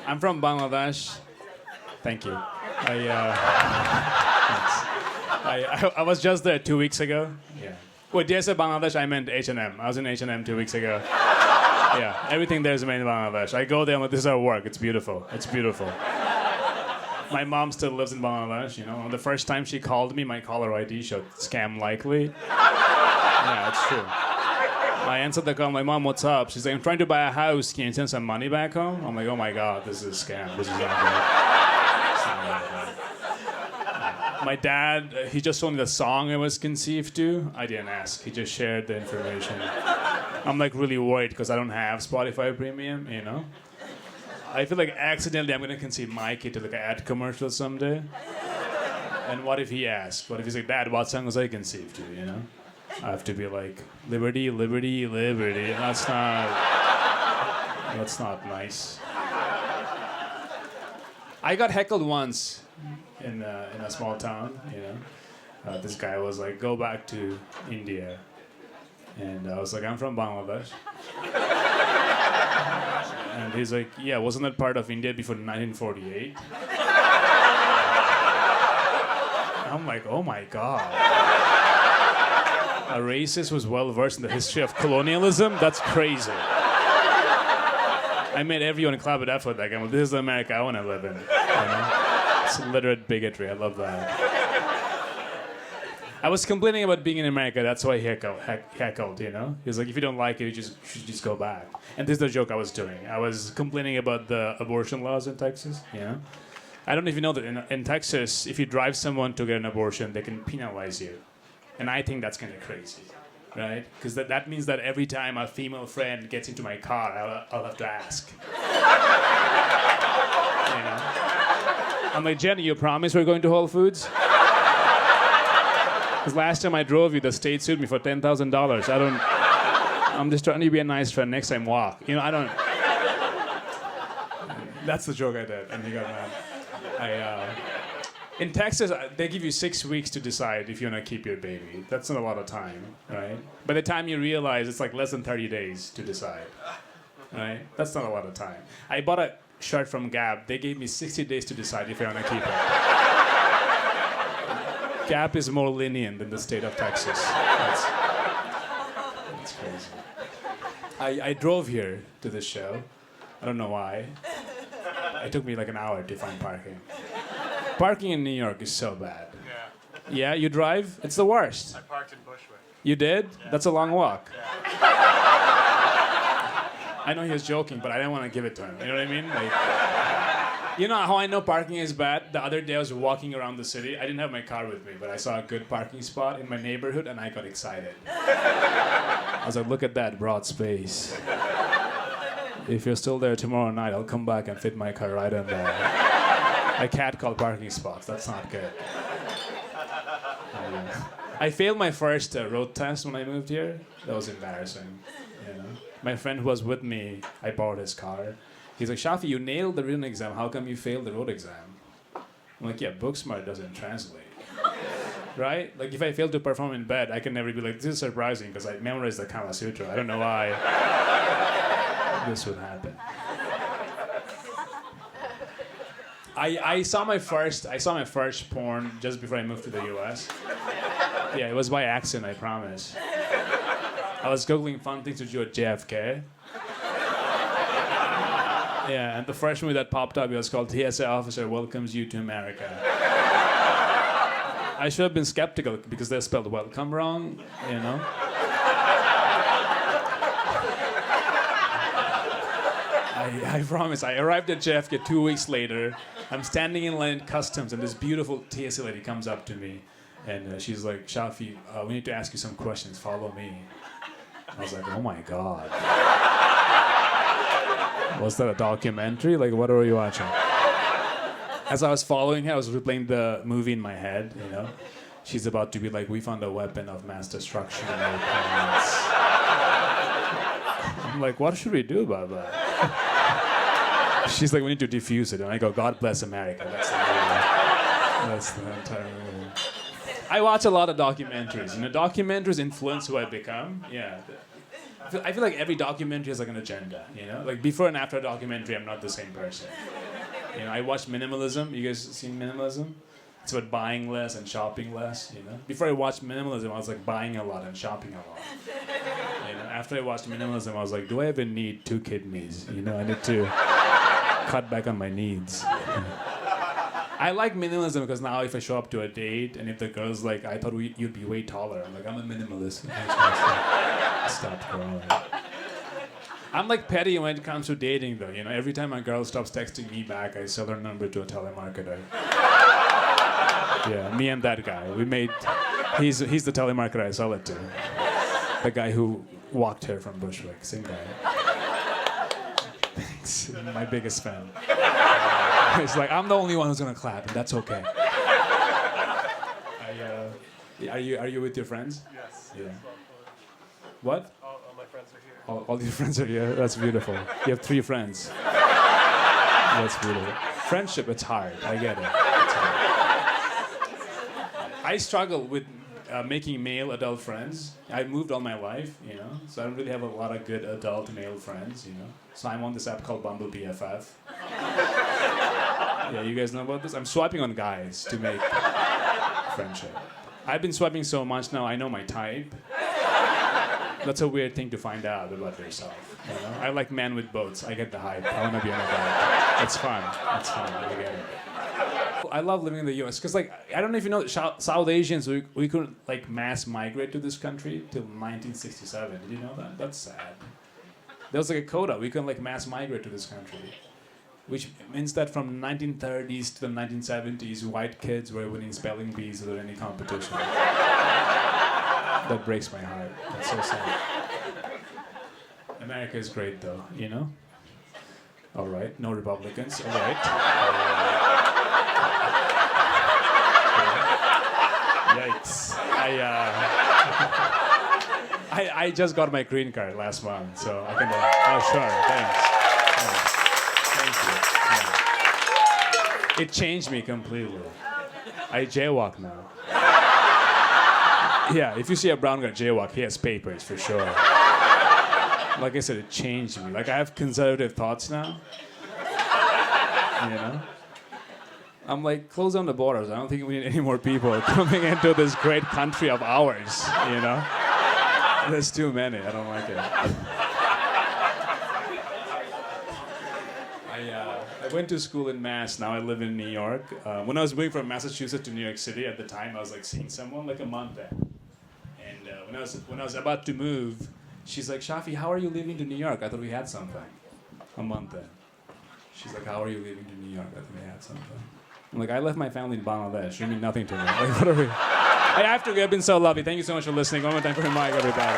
I'm from Bangladesh. Thank you. Thanks. I was just there 2 weeks ago. Yeah. Wait, did I say Bangladesh? I meant H&M. I was in H&M 2 weeks ago. Yeah, everything there is made in Bangladesh. I go there, I'm like, this is our work. It's beautiful. It's beautiful. My mom still lives in Bangladesh, you know. The first time she called me, my caller ID showed scam likely. Yeah, it's true. I answered the call, I'm like, Mom, what's up? She's like, I'm trying to buy a house. Can you send some money back home? I'm like, oh my God, this is a scam. This is not good. It's not good. My dad, he just told me the song it was conceived to. I didn't ask. He just shared the information. I'm like really worried because I don't have Spotify Premium, you know? I feel like accidentally I'm gonna conceive my kid to like an ad commercial someday. And what if he asks? What if he's like, Dad, what song was I conceived to, you know? I have to be like, liberty, liberty, liberty. And that's not nice. I got heckled once in a small town, you know. This guy was like, go back to India. And I was like, I'm from Bangladesh. And he's like, yeah, wasn't that part of India before 1948? I'm like, oh my God. A racist was well versed in the history of colonialism? That's crazy. I made everyone clap it up for that guy. Well, this is the America I want to live in. You know? It's literate bigotry. I love that. I was complaining about being in America. That's why he heckled, you know? He was like, if you don't like it, you should just go back. And this is the joke I was doing. I was complaining about the abortion laws in Texas, you know? I don't know if you know that in Texas, if you drive someone to get an abortion, they can penalize you. And I think that's kind of crazy, right? Because that means that every time a female friend gets into my car, I'll have to ask. You know? I'm like, Jenny, you promise we're going to Whole Foods? Because last time I drove you, the state sued me for $10,000. I'm just trying to be a nice friend. Next time, walk. You know, I don't. That's the joke I did, and he got mad. In Texas, they give you 6 weeks to decide if you want to keep your baby. That's not a lot of time, right? By the time you realize, it's like less than 30 days to decide, right? That's not a lot of time. I bought a shirt from Gap. They gave me 60 days to decide if I want to keep it. Gap is more lenient than the state of Texas. That's crazy. I drove here to this show. I don't know why. It took me like an hour to find parking. Parking in New York is so bad. Yeah. Yeah, you drive? It's the worst. I parked in Bushwick. You did? Yeah. That's a long walk. Yeah. I know he was joking, but I didn't want to give it to him. You know what I mean? Like, you know how I know parking is bad? The other day I was walking around the city. I didn't have my car with me, but I saw a good parking spot in my neighborhood, and I got excited. I was like, look at that broad space. If you're still there tomorrow night, I'll come back and fit my car right in there. A cat called parking spots. That's not good. I failed my first road test when I moved here. That was embarrassing. You know? My friend who was with me, I borrowed his car. He's like, Shafi, you nailed the written exam. How come you failed the road exam? I'm like, yeah, book smart doesn't translate. Right? Like, if I fail to perform in bed, I can never be like, this is surprising because I memorized the Kama Sutra. I don't know why this would happen. I saw my first porn just before I moved to the US. Yeah, it was by accident, I promise. I was Googling fun things to do at JFK. Yeah, and the first movie that popped up, it was called TSA Officer Welcomes You to America. I should have been skeptical because they spelled welcome wrong, you know? I promise, I arrived at JFK 2 weeks later. I'm standing in line at customs, and this beautiful TSA lady comes up to me, and she's like, Shafi, we need to ask you some questions. Follow me. I was like, oh my God. Was that a documentary? Like, what were you watching? As I was following her, I was replaying the movie in my head, you know? She's about to be like, we found a weapon of mass destruction in our pants. I'm like, what should we do about that? She's like, we need to defuse it. And I go, God bless America. That's the movie. That's the entire movie. I watch a lot of documentaries. You know, documentaries influence who I become. Yeah. I feel like every documentary has like an agenda, you know? Like before and after a documentary, I'm not the same person. You know, I watched Minimalism. You guys seen Minimalism? It's about buying less and shopping less, you know? Before I watched Minimalism, I was like buying a lot and shopping a lot. You know, after I watched Minimalism, I was like, do I even need 2 kidneys? You know, I need to cut back on my needs. I like minimalism because now if I show up to a date and if the girl's like, I thought you'd be way taller, I'm like, I'm a minimalist. Stop growing. I'm like petty when it comes to dating though, you know, every time a girl stops texting me back, I sell her number to a telemarketer. Yeah, me and that guy, he's the telemarketer I sell it to. The guy who walked here from Bushwick, same guy. Thanks, my biggest fan. It's like, I'm the only one who's gonna clap, and that's okay. Are you with your friends? Yes. Yeah. What? All my friends are here. All your friends are here? That's beautiful. You have 3 friends. That's beautiful. Friendship, it's hard. I get it. It's hard. I struggle with making male adult friends. I moved all my life, you know, so I don't really have a lot of good adult male friends, you know. So I'm on this app called Bumble BFF. Yeah, you guys know about this? I'm swiping on guys to make friendship. I've been swiping so much now, I know my type. That's a weird thing to find out about yourself. You know? I like men with boats. I get the hype. I want to be on a boat. It's fun. It's fun. I get it. I love living in the U.S. because, like, I don't know if you know, South Asians, we couldn't like mass migrate to this country till 1967. Did you know that? That's sad. There was like a quota. We couldn't like mass migrate to this country, which means that from 1930s to the 1970s, white kids were winning spelling bees without any competition. That breaks my heart. That's so sad. America is great, though. You know. All right, no Republicans. All right. Yikes. I just got my green card last month, so I can. Oh, sure. Thanks. Thank you. Yeah. It changed me completely. I jaywalk now. Yeah, if you see a brown guy jaywalk, he has papers for sure. Like I said, it changed me. Like I have conservative thoughts now. You know? I'm like, close down the borders. I don't think we need any more people coming into this great country of ours, you know? There's too many. I don't like it. I went to school in Mass. Now I live in New York. When I was moving from Massachusetts to New York City at the time, I was like seeing someone like a month in. And when I was about to move, she's like, Shafi, how are you leaving to New York? I thought we had something. A month in. She's like, how are you leaving to New York? I thought we had something. I'm like, I left my family in Bangladesh. You mean nothing to me. Like, what are we? I have to go. I've been so lovely. Thank you so much for listening. One more time for Mike, everybody.